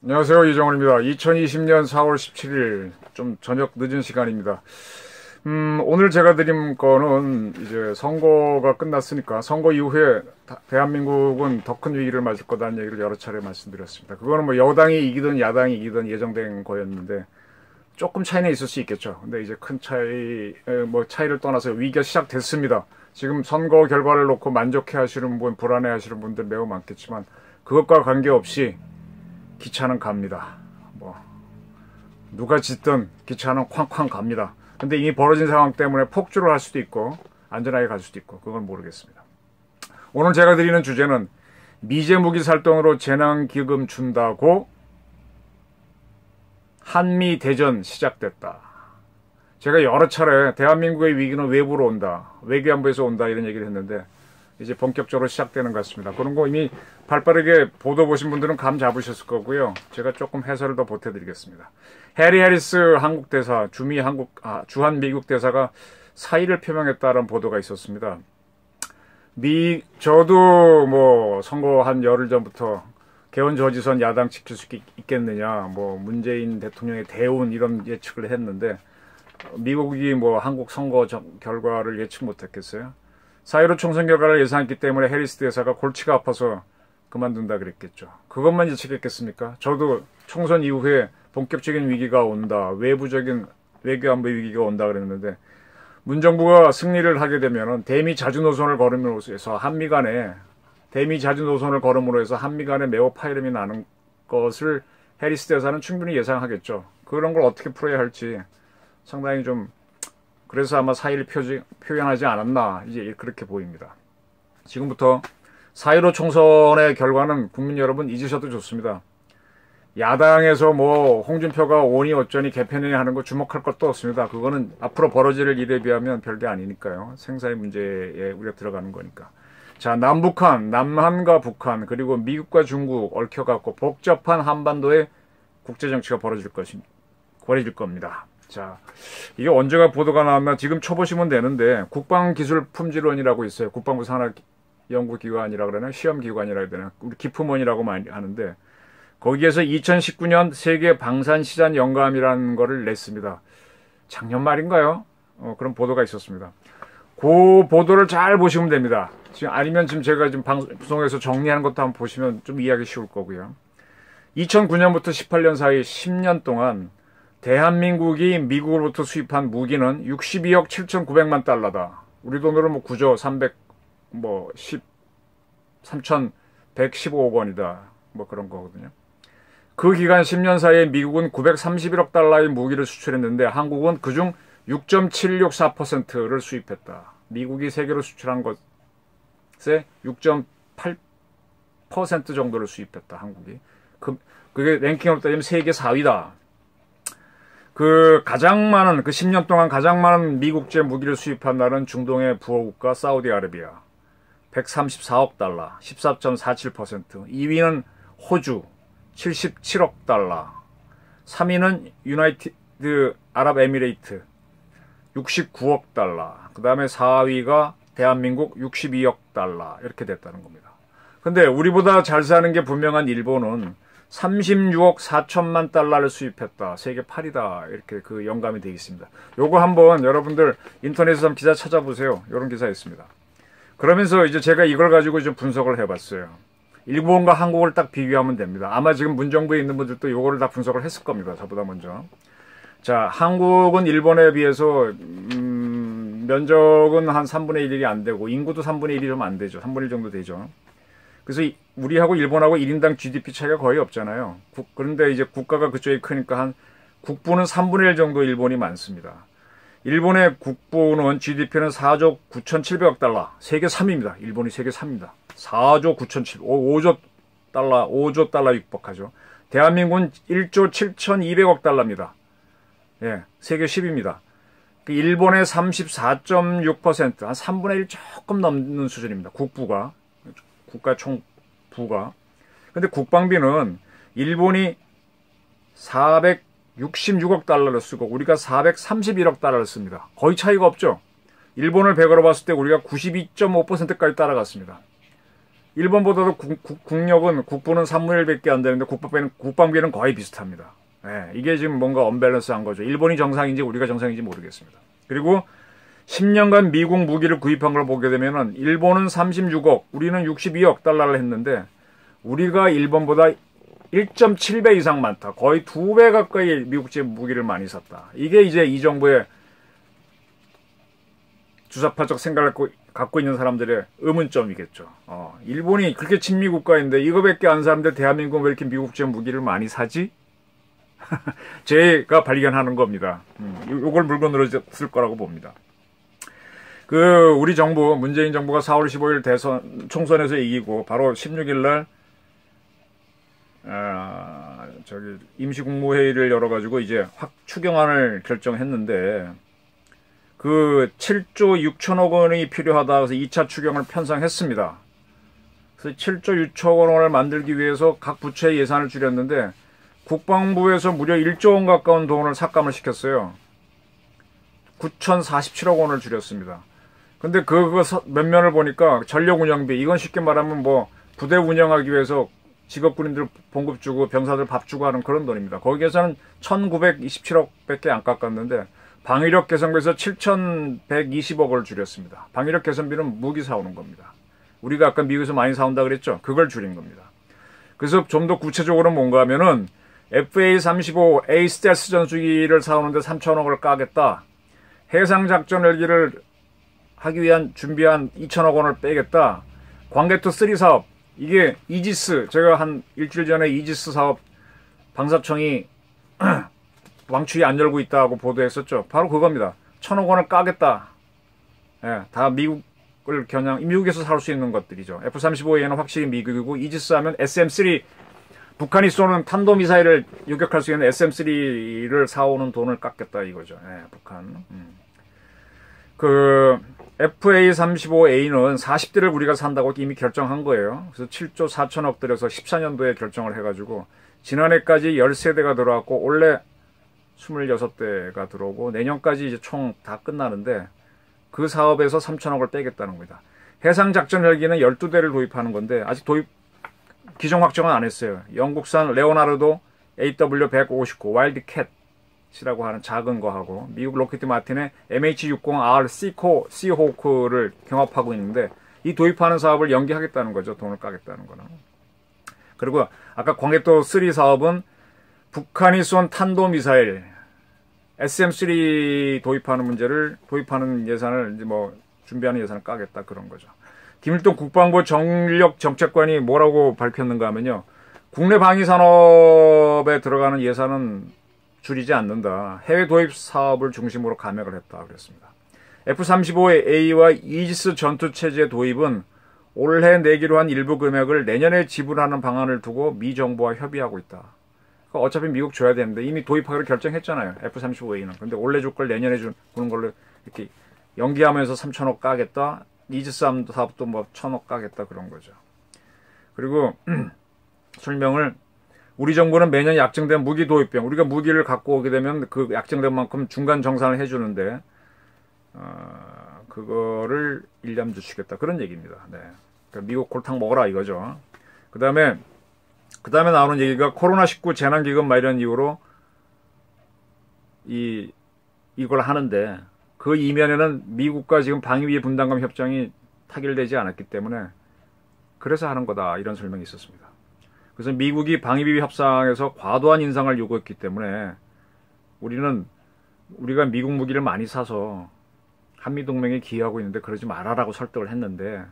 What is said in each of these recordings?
안녕하세요. 이정원입니다. 2020년 4월 17일 좀 저녁 늦은 시간입니다. 오늘 제가 드린 거는 이제 선거가 끝났으니까 선거 이후에 대한민국은 더 큰 위기를 맞을 거다는 얘기를 여러 차례 말씀드렸습니다. 그거는 뭐 여당이 이기든 야당이 이기든 예정된 거였는데 조금 차이는 있을 수 있겠죠. 근데 이제 큰 차이, 차이를 떠나서 위기가 시작됐습니다. 지금 선거 결과를 놓고 만족해 하시는 분, 불안해 하시는 분들 매우 많겠지만 그것과 관계없이 기차는 갑니다. 누가 짓든 기차는 쾅쾅 갑니다. 근데 이미 벌어진 상황 때문에 폭주를 할 수도 있고 안전하게 갈 수도 있고 그건 모르겠습니다. 오늘 제가 드리는 주제는 미제 무기 살동으로 재난기금 준다고 한미 대전 시작됐다. 제가 여러 차례 대한민국의 위기는 외부로 온다, 외교안보에서 온다 이런 얘기를 했는데 이제 본격적으로 시작되는 것 같습니다. 그런 거 이미 발빠르게 보도 보신 분들은 감 잡으셨을 거고요. 제가 조금 해설을 더 보태드리겠습니다. 해리 해리스 한국 대사, 주한 미국 대사가 사의를 표명했다는 보도가 있었습니다. 저도 선거 한 열흘 전부터 개헌 저지선 야당 지킬 수 있겠느냐, 문재인 대통령의 대운 이런 예측을 했는데 미국이 한국 선거 결과를 예측 못했겠어요? 4.15 총선 결과를 예상했기 때문에 해리스 대사가 골치가 아파서 그만둔다 그랬겠죠. 그것만 예측했겠습니까? 저도 총선 이후에 본격적인 위기가 온다, 외부적인 외교안보 위기가 온다 그랬는데 문정부가 승리를 하게 되면은 대미 자주노선을 걸음으로 해서 한미 간에 매우 파열음이 나는 것을 해리스 대사는 충분히 예상하겠죠. 그런 걸 어떻게 풀어야 할지 상당히 좀 그래서 아마 사의를 표현하지 않았나 이제 그렇게 보입니다. 지금부터 4.15 총선의 결과는 국민 여러분 잊으셔도 좋습니다. 야당에서 홍준표가 오니 어쩌니 개편이니 하는 거 주목할 것도 없습니다. 그거는 앞으로 벌어질 일에 비하면 별게 아니니까요. 생사의 문제에 우리가 들어가는 거니까. 자, 남한과 북한 그리고 미국과 중국 얽혀갖고 복잡한 한반도의 국제정치가 벌어질 겁니다. 자, 이게 언제가 보도가 나왔나 지금 쳐보시면 되는데 국방기술품질원이라고 있어요. 국방부 산하연구기관이라고 그러나 시험기관이라고 해야 되나 우리 기품원이라고 많이 하는데 거기에서 2019년 세계 방산시장 영감이라는 거를 냈습니다. 작년 말인가요? 그런 보도가 있었습니다. 그 보도를 잘 보시면 됩니다. 아니면 지금 제가 지금 방송에서 정리하는 것도 한번 보시면 좀 이해하기 쉬울 거고요. 2009년부터 18년 사이 10년 동안 대한민국이 미국으로부터 수입한 무기는 62억 7,900만 달러다. 우리 돈으로 9조 3,115억 원이다. 그런 거거든요. 그 기간 10년 사이에 미국은 931억 달러의 무기를 수출했는데 한국은 그중 6.764%를 수입했다. 미국이 세계로 수출한 것의 6.8% 정도를 수입했다. 한국이. 그게 랭킹으로 따지면 세계 4위다. 그 10년 동안 가장 많은 미국제 무기를 수입한 나라는 중동의 부호국가 사우디아라비아 134억 달러 14.47%. 2위는 호주 77억 달러. 3위는 유나이티드 아랍에미레이트 69억 달러. 그 다음에 4위가 대한민국 62억 달러. 이렇게 됐다는 겁니다. 근데 우리보다 잘 사는 게 분명한 일본은 36억 4천만 달러를 수입했다. 세계 8위다. 이렇게 그 영감이 되어 있습니다. 요거 한번 여러분들 인터넷에서 한번 기사 찾아보세요. 이런 기사 있습니다. 그러면서 이제 제가 이걸 가지고 좀 분석을 해봤어요. 일본과 한국을 딱 비교하면 됩니다. 아마 지금 문정부에 있는 분들도 요거를 다 분석을 했을 겁니다. 저보다 먼저. 자, 한국은 일본에 비해서 면적은 한 3분의 1이 안 되고 인구도 3분의 1이 좀 안 되죠. 3분의 1 정도 되죠. 그래서 우리하고 일본하고 1인당 GDP 차이가 거의 없잖아요. 그런데 이제 국가가 그쪽이 크니까 국부는 3분의 1 정도 일본이 많습니다. 일본의 국부는 GDP는 4조 9,700억 달러. 세계 3위입니다. 일본이 세계 3위입니다. 4조 9,700억, 5조 달러 육박하죠. 대한민국은 1조 7,200억 달러입니다. 예, 세계 10위입니다. 일본의 34.6%, 한 3분의 1 조금 넘는 수준입니다. 국가 총부가. 근데 국방비는 일본이 466억 달러를 쓰고 우리가 431억 달러를 씁니다. 거의 차이가 없죠. 일본을 100으로 봤을 때 우리가 92.5%까지 따라갔습니다. 일본보다도 국력은 국부는 3분의 1밖에 안 되는데 국방비는 거의 비슷합니다. 예, 이게 지금 뭔가 언밸런스한 거죠. 일본이 정상인지 우리가 정상인지 모르겠습니다. 그리고 10년간 미국 무기를 구입한 걸 보게 되면은 일본은 36억, 우리는 62억 달러를 했는데 우리가 일본보다 1.7배 이상 많다. 거의 2배 가까이 미국제 무기를 많이 샀다. 이게 이제 이 정부의 주사파적 생각을 갖고 있는 사람들의 의문점이겠죠. 일본이 그렇게 친미 국가인데 이거밖에 안 사는데 대한민국은 왜 이렇게 미국제 무기를 많이 사지? 제가 발견하는 겁니다. 요걸 물건으로 쓸 거라고 봅니다. 우리 정부, 문재인 정부가 4월 15일 총선에서 이기고 바로 16일 날 임시국무회의를 열어가지고 이제 추경안을 결정했는데 7조 6천억 원이 필요하다 해서 2차 추경을 편성했습니다. 그래서 7조 6천억 원을 만들기 위해서 각 부처의 예산을 줄였는데 국방부에서 무려 1조 원 가까운 돈을 삭감을 시켰어요. 9,047억 원을 줄였습니다. 근데 그거 면면을 보니까 전력 운영비, 이건 쉽게 말하면 뭐 부대 운영하기 위해서 직업군인들 봉급 주고 병사들 밥 주고 하는 그런 돈입니다. 거기에서는 1,927억 밖에 안 깎았는데 방위력 개선비에서 7,120억을 줄였습니다. 방위력 개선비는 무기 사오는 겁니다. 우리가 아까 미국에서 많이 사온다 그랬죠? 그걸 줄인 겁니다. 그래서 좀 더 구체적으로 뭔가 하면은 FA-35A 스텔스 전투기를 사오는데 3천억을 까겠다. 해상작전 헬기를 하기 위한 준비한 2천억 원을 빼겠다. 광개토 3 사업, 이게 이지스, 제가 한 일주일 전에 이지스 사업 방사청이 왕추위 안 열고 있다고 보도했었죠. 바로 그겁니다. 1,000억 원을 까겠다. 예, 다 미국에서 살 수 있는 것들이죠. F-35A는 확실히 미국이고, 이지스 하면 SM-3, 북한이 쏘는 탄도미사일을 요격할 수 있는 SM-3를 사오는 돈을 깎겠다 이거죠. 예, 북한. FA-35A는 40대를 우리가 산다고 이미 결정한 거예요. 그래서 7조 4천억 들여서 14년도에 결정을 해가지고 지난해까지 13대가 들어왔고 올해 26대가 들어오고 내년까지 이제 총 다 끝나는데 그 사업에서 3천억을 빼겠다는 겁니다. 해상작전 헬기는 12대를 도입하는 건데 아직 기종 확정은 안 했어요. 영국산 레오나르도 AW159 와일드캣이라고 하는 작은 거하고 미국 로키드 마틴의 MH-60R 시호크를 경합하고 있는데 이 도입하는 사업을 연기하겠다는 거죠. 돈을 까겠다는 거는. 그리고 아까 광개토 3 사업은 북한이 쏜 탄도미사일 SM-3 도입하는 예산을 이제 뭐 준비하는 예산을 까겠다 그런 거죠. 김일동 국방부 전력정책관이 뭐라고 밝혔는가 하면요. 국내 방위산업에 들어가는 예산은 줄이지 않는다. 해외 도입 사업을 중심으로 감액을 했다 그랬습니다. F-35A와 이지스 전투체제 도입은 올해 내기로 한 일부 금액을 내년에 지불하는 방안을 두고 미 정부와 협의하고 있다. 그러니까 어차피 미국 줘야 되는데 이미 도입하기로 결정했잖아요. F-35A는. 근데 올해 줄 걸 내년에 주는 걸로 이렇게 연기하면서 3천억 까겠다. 이지스 사업도 뭐 1,000억 까겠다 그런 거죠. 그리고 설명을 우리 정부는 매년 약정된 무기 도입병, 우리가 무기를 갖고 오게 되면 그 약정된 만큼 중간 정산을 해주는데 그거를 1년 주시겠다 그런 얘기입니다. 네. 그러니까 미국 골탕 먹어라 이거죠. 그 다음에 나오는 얘기가 코로나19 재난기금 마련 이후로 이걸 하는데 그 이면에는 미국과 지금 방위비 분담금 협정이 타결되지 않았기 때문에 그래서 하는 거다 이런 설명이 있었습니다. 그래서 미국이 방위비 협상에서 과도한 인상을 요구했기 때문에 우리가 미국 무기를 많이 사서 한미동맹에 기여하고 있는데 그러지 말아라고 설득을 했는데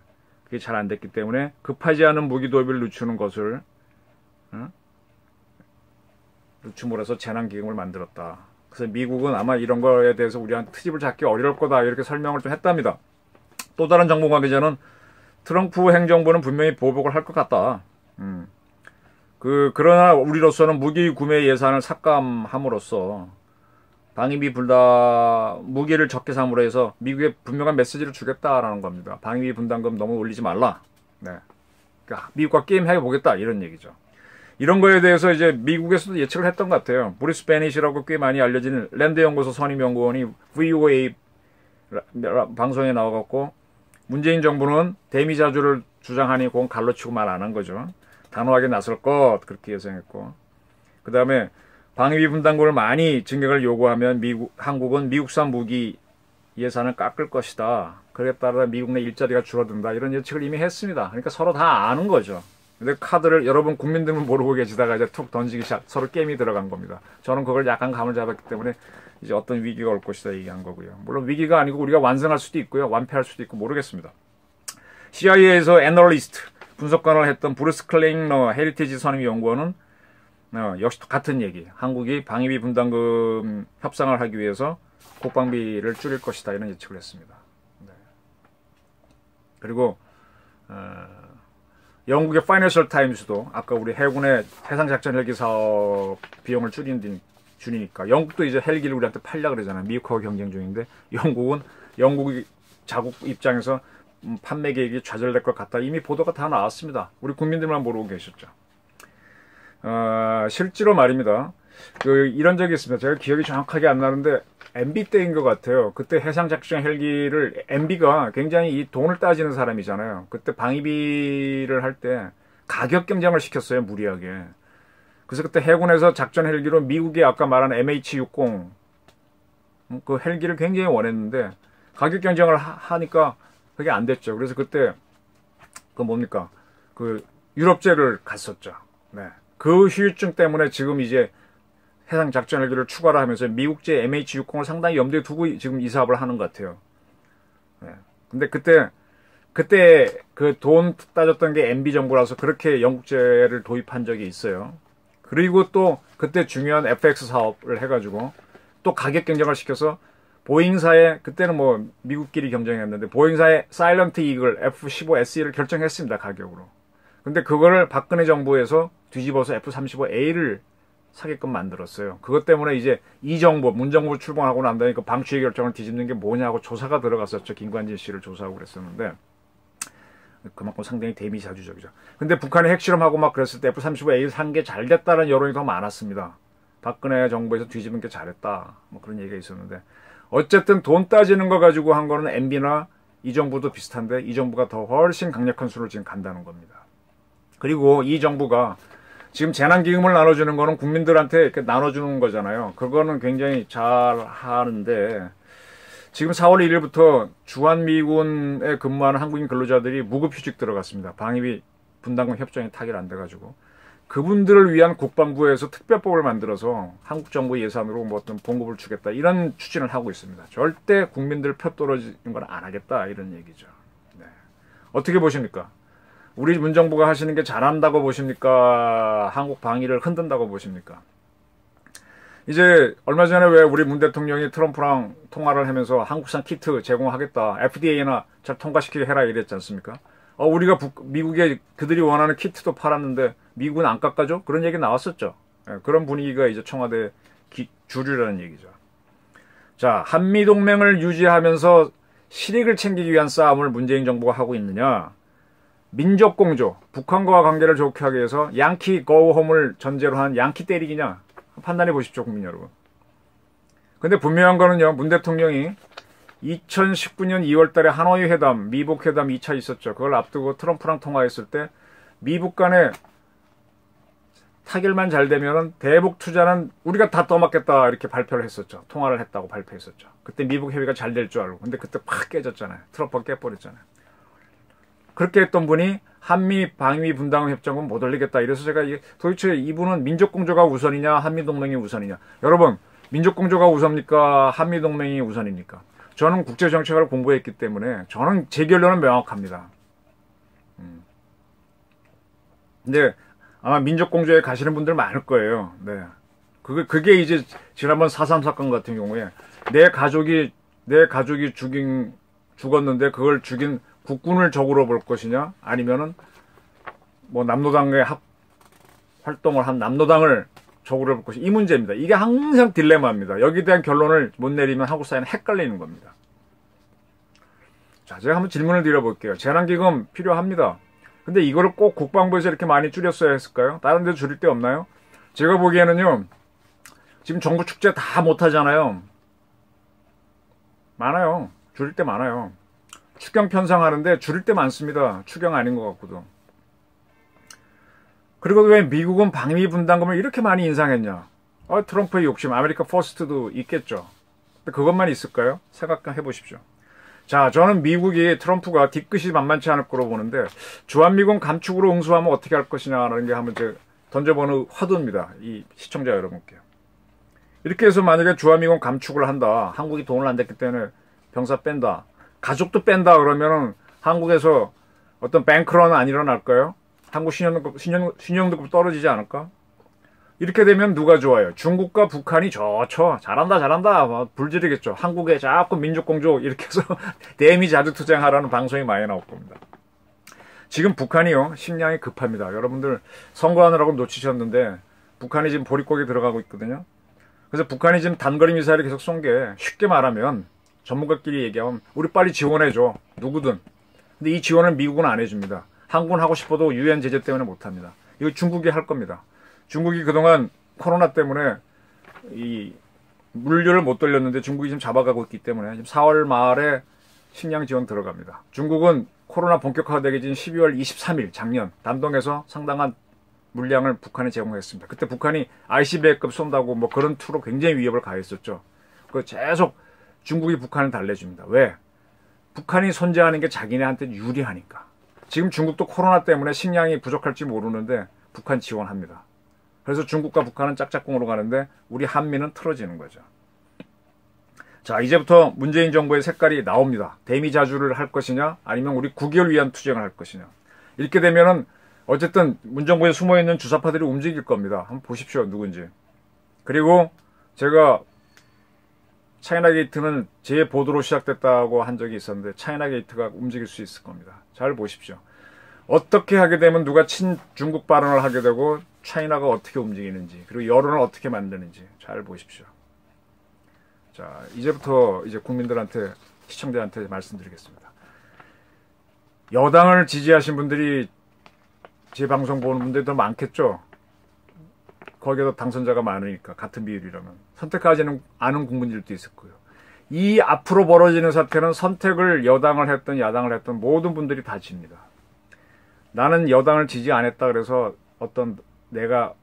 그게 잘 안 됐기 때문에 급하지 않은 무기 도입을 늦추는 것을 늦춤으로써 재난기금을 만들었다. 그래서 미국은 아마 이런 거에 대해서 우리한테 트집을 잡기 어려울 거다 이렇게 설명을 좀 했답니다. 또 다른 정부 관계자는 트럼프 행정부는 분명히 보복을 할 것 같다. 그러나 우리로서는 무기 구매 예산을 삭감함으로써 방위비 무기를 적게 삼으로 해서 미국에 분명한 메시지를 주겠다라는 겁니다. 방위비 분담금 너무 올리지 말라. 네. 그러니까 미국과 게임 해보겠다 이런 얘기죠. 이런 거에 대해서 이제 미국에서도 예측을 했던 것 같아요. 브리스 베닛이라고 꽤 많이 알려진 랜드연구소 선임연구원이 VOA 방송에 나와갖고 문재인 정부는 대미 자주를 주장하니 그건 갈로 치고 말 안 한 거죠. 단호하게 나설 것 그렇게 예상했고, 그 다음에 방위비 분담금을 많이 증액을 요구하면 한국은 미국산 무기 예산을 깎을 것이다. 그에 따라 미국 내 일자리가 줄어든다. 이런 예측을 이미 했습니다. 그러니까 서로 다 아는 거죠. 근데 카드를 여러분 국민들은 모르고 계시다가 이제 툭 던지기 시작, 서로 게임이 들어간 겁니다. 저는 그걸 약간 감을 잡았기 때문에 이제 어떤 위기가 올 것이다 얘기한 거고요. 물론 위기가 아니고 우리가 완성할 수도 있고요. 완패할 수도 있고 모르겠습니다. CIA에서 애널리스트, 분석관을 했던 브루스 클레잉러 헤리티지 선임연구원은 역시 같은 얘기. 한국이 방위비 분담금 협상을 하기 위해서 국방비를 줄일 것이다. 이런 예측을 했습니다. 네. 그리고 영국의 파이낸셜 타임스도 아까 우리 해군의 해상작전 헬기 사업 비용을 줄이니까 영국도 이제 헬기를 우리한테 팔려 그러잖아요. 미국하고 경쟁 중인데 영국이 자국 입장에서 판매 계획이 좌절될 것 같다. 이미 보도가 다 나왔습니다. 우리 국민들만 모르고 계셨죠. 실제로 말입니다. 이런 적이 있습니다. 제가 기억이 정확하게 안 나는데 MB 때인 것 같아요. 그때 해상작전 헬기를 MB가 굉장히 이 돈을 따지는 사람이잖아요. 그때 방위비를 할 때 가격 경쟁을 시켰어요. 무리하게. 그래서 그때 해군에서 작전 헬기로 미국이 아까 말한 MH-60 그 헬기를 굉장히 원했는데 가격 경쟁을 하니까 그게 안 됐죠. 그래서 그때 유럽제를 갔었죠. 네. 그 후유증 때문에 지금 이제 해상 작전 헬기를 추가를 하면서 미국제 MH-60을 상당히 염두에 두고 지금 이 사업을 하는 것 같아요. 네. 근데 그때 그 돈 따졌던 게 MB 정부라서 그렇게 영국제를 도입한 적이 있어요. 그리고 또 그때 중요한 FX 사업을 해가지고 또 가격 경쟁을 시켜서 보잉사의, 그때는 뭐 미국끼리 경쟁했는데 보잉사의 사일런트 이글 F-15SE를 결정했습니다. 가격으로. 근데 그거를 박근혜 정부에서 뒤집어서 F-35A를 사게끔 만들었어요. 그것 때문에 이제 이 정부, 문정부 출범하고 난 다음에 그 방취의 결정을 뒤집는 게 뭐냐고 조사가 들어갔었죠. 김관진 씨를 조사하고 그랬었는데 그만큼 상당히 대미사주적이죠. 근데 북한이 핵실험하고 막 그랬을 때 F-35A 산 게 잘 됐다는 여론이 더 많았습니다. 박근혜 정부에서 뒤집은 게 잘했다. 뭐 그런 얘기가 있었는데 어쨌든 돈 따지는 거 가지고 한 거는 MB나 이 정부도 비슷한데 이 정부가 더 훨씬 강력한 수를 지금 간다는 겁니다. 그리고 이 정부가 지금 재난기금을 나눠주는 거는 국민들한테 이렇게 나눠주는 거잖아요. 그거는 굉장히 잘 하는데 지금 4월 1일부터 주한미군에 근무하는 한국인 근로자들이 무급휴직 들어갔습니다. 방위비 분담금 협정이 타결 안 돼가지고 그분들을 위한 국방부에서 특별법을 만들어서 한국 정부 예산으로 뭐 어떤 봉급을 주겠다 이런 추진을 하고 있습니다. 절대 국민들 표 떨어지는 건 안 하겠다 이런 얘기죠. 네. 어떻게 보십니까? 우리 문정부가 하시는 게 잘한다고 보십니까? 한국 방위를 흔든다고 보십니까? 이제 얼마 전에 왜 우리 문 대통령이 트럼프랑 통화를 하면서 한국산 키트 제공하겠다. FDA나 잘 통과시키게 해라 이랬지 않습니까? 우리가 미국에 그들이 원하는 키트도 팔았는데 미국은 안 깎아줘? 그런 얘기 나왔었죠. 그런 분위기가 이제 청와대 주류라는 얘기죠. 자, 한미동맹을 유지하면서 실익을 챙기기 위한 싸움을 문재인 정부가 하고 있느냐? 민족공조, 북한과 관계를 좋게 하기 위해서 양키 고홈을 전제로 한 양키 때리기냐? 판단해 보십시오, 국민 여러분. 근데 분명한 거는요, 문 대통령이 2019년 2월 달에 하노이 회담, 미북 회담 2차 있었죠. 그걸 앞두고 트럼프랑 통화했을 때 미북 간에 타결만 잘 되면은 대북 투자는 우리가 다 떠맡겠다 이렇게 발표를 했었죠. 통화를 했다고 발표했었죠. 그때 미북 협의가 잘 될 줄 알고. 근데 그때 팍 깨졌잖아요. 트럼프가 깨버렸잖아요. 그렇게 했던 분이 한미 방위 분담금 협정은 못 올리겠다. 이래서 제가 도대체 이분은 민족공조가 우선이냐 한미동맹이 우선이냐. 여러분, 민족공조가 우선입니까? 한미동맹이 우선입니까? 저는 국제정책을 공부했기 때문에 저는 제 결론은 명확합니다. 근데 아마 민족공조에 가시는 분들 많을 거예요. 네. 그게 이제 지난번 4.3 사건 같은 경우에 내 가족이 죽었는데 그걸 죽인 국군을 적으로 볼 것이냐 아니면은 뭐 남로당의 활동을 한 남로당을 적으로 볼 것이냐 이 문제입니다. 이게 항상 딜레마입니다. 여기에 대한 결론을 못 내리면 한국 사회는 헷갈리는 겁니다. 자, 제가 한번 질문을 드려볼게요. 재난기금 필요합니다. 근데 이거를 꼭 국방부에서 이렇게 많이 줄였어야 했을까요? 다른 데 줄일 데 없나요? 제가 보기에는요, 지금 정부 축제 다 못하잖아요. 많아요. 줄일 데 많아요. 추경 편성하는데 줄일 때 많습니다. 추경 아닌 것 같고도. 그리고 왜 미국은 방위 분담금을 이렇게 많이 인상했냐? 트럼프의 욕심, 아메리카 퍼스트도 있겠죠. 근데 그것만 있을까요? 생각해 보십시오. 자, 저는 미국이 트럼프가 뒤끝이 만만치 않을 거로 보는데 주한미군 감축으로 응수하면 어떻게 할 것이냐라는 게 한번 제가 던져보는 화두입니다. 이 시청자 여러분께. 이렇게 해서 만약에 주한미군 감축을 한다. 한국이 돈을 안 댔기 때문에 병사 뺀다. 가족도 뺀다 그러면은 한국에서 어떤 뱅크런 안 일어날까요? 한국 신용등급 떨어지지 않을까? 이렇게 되면 누가 좋아요? 중국과 북한이 좋죠. 잘한다. 불지르겠죠. 한국에 자꾸 민족공조 이렇게 해서 대미 자주투쟁하라는 방송이 많이 나올 겁니다. 지금 북한이요. 식량이 급합니다. 여러분들 선거하느라고 놓치셨는데 북한이 지금 보릿고기에 들어가고 있거든요. 그래서 북한이 지금 단거리 미사일을 계속 쏜 게 쉽게 말하면 전문가끼리 얘기하면 우리 빨리 지원해줘. 누구든. 근데 이 지원을 미국은 안 해줍니다. 한국은 하고 싶어도 유엔 제재 때문에 못합니다. 이거 중국이 할 겁니다. 중국이 그동안 코로나 때문에 이 물류를 못 돌렸는데 중국이 지금 잡아가고 있기 때문에 지금 4월 말에 식량 지원 들어갑니다. 중국은 코로나 본격화되기 전 12월 23일 작년 단동에서 상당한 물량을 북한에 제공했습니다. 그때 북한이 ICBM급 쏜다고 뭐 그런 투로 굉장히 위협을 가했었죠. 그 계속 중국이 북한을 달래줍니다. 왜? 북한이 손재하는 게 자기네한테 유리하니까. 지금 중국도 코로나 때문에 식량이 부족할지 모르는데 북한 지원합니다. 그래서 중국과 북한은 짝짝꿍으로 가는데 우리 한미는 틀어지는 거죠. 자, 이제부터 문재인 정부의 색깔이 나옵니다. 대미자주를 할 것이냐 아니면 우리 국익을 위한 투쟁을 할 것이냐. 이렇게 되면은 어쨌든 문정부에 숨어있는 주사파들이 움직일 겁니다. 한번 보십시오. 누군지. 그리고 제가 차이나 게이트는 제 보도로 시작됐다고 한 적이 있었는데 차이나 게이트가 움직일 수 있을 겁니다. 잘 보십시오. 어떻게 하게 되면 누가 친중국 발언을 하게 되고 차이나가 어떻게 움직이는지 그리고 여론을 어떻게 만드는지 잘 보십시오. 자, 이제부터 이제 국민들한테 시청자한테 말씀드리겠습니다. 여당을 지지하신 분들이 제 방송 보는 분들이 더 많겠죠. 거기에도 당선자가 많으니까 같은 비율이라면 선택하지는 않은 국민들도 있을 거예요. 이 앞으로 벌어지는 사태는 선택을 여당을 했든 야당을 했든 모든 분들이 다 집니다. 나는 여당을 지지 안 했다 그래서 어떤 내가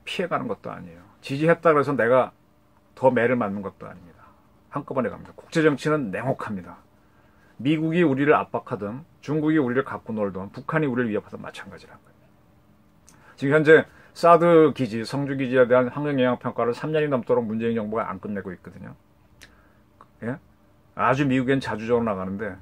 피해가는 것도 아니에요. 지지했다 그래서 내가 더 매를 맞는 것도 아닙니다. 한꺼번에 갑니다. 국제정치는 냉혹합니다. 미국이 우리를 압박하든 중국이 우리를 갖고 놀든 북한이 우리를 위협하든 마찬가지라는 거예요. 지금 현재 사드 기지, 성주 기지에 대한 환경영향평가를 3년이 넘도록 문재인 정부가 안 끝내고 있거든요. 예? 아주 미국엔 자주적으로 나가는데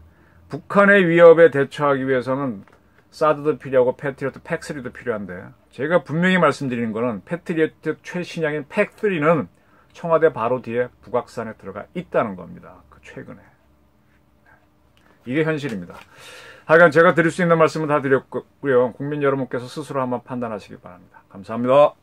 북한의 위협에 대처하기 위해서는 사드도 필요하고 패트리어트 팩3도 필요한데 제가 분명히 말씀드리는 거는 패트리어트 최신형인 팩3는 청와대 바로 뒤에 북악산에 들어가 있다는 겁니다. 그 최근에. 이게 현실입니다. 하여간 제가 드릴 수 있는 말씀은 다 드렸고요. 국민 여러분께서 스스로 한번 판단하시기 바랍니다. 감사합니다.